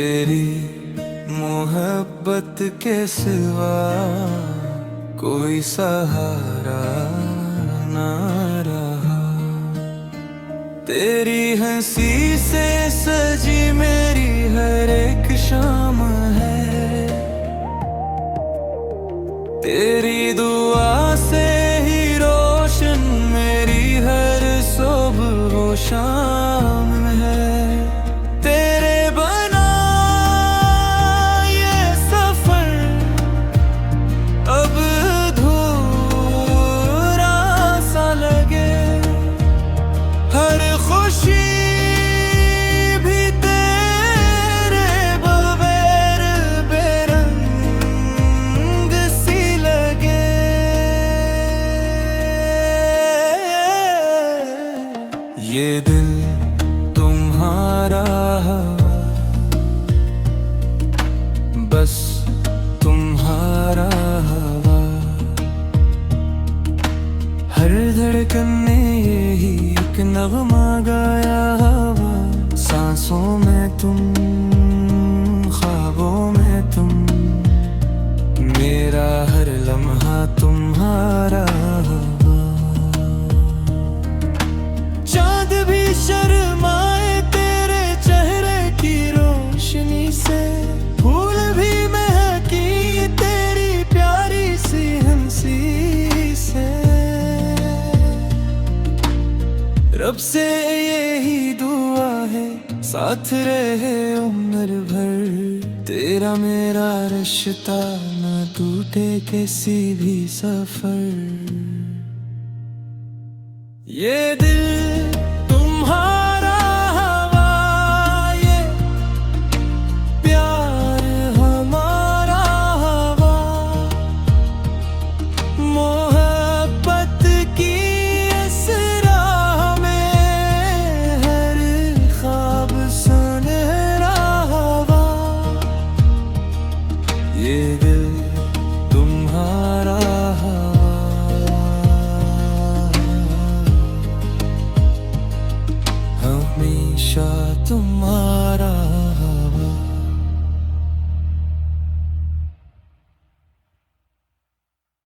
तेरी मोहब्बत के सिवा कोई सहारा ना रहा। तेरी हंसी से सजी मेरी हर एक शाम है, तेरी दुआ से ही रोशन मेरी हर सुबह व शाम है। तेरे बना ये सफर अब अधूरा सा लगे, हर खुशी भी तेरे बगैर बेरंग सी लगे। ये दिल तुम्हारा हवा, बस तुम्हारा हवा, हर धड़कन ने यही एक नगमा गाया हवा। सांसों में तुम, ख्वाबों में तुम, मेरा हर लम्हा तुम्हारा हवा। चाँद भी शर्माए तेरे चेहरे की रोशनी से, फूल भी महकी तेरी प्यारी सी हंसी से। रब से यही दुआ है साथ रहे उम्र भर, तेरा मेरा रिश्ता न टूटे किसी भी सफर। ये दिल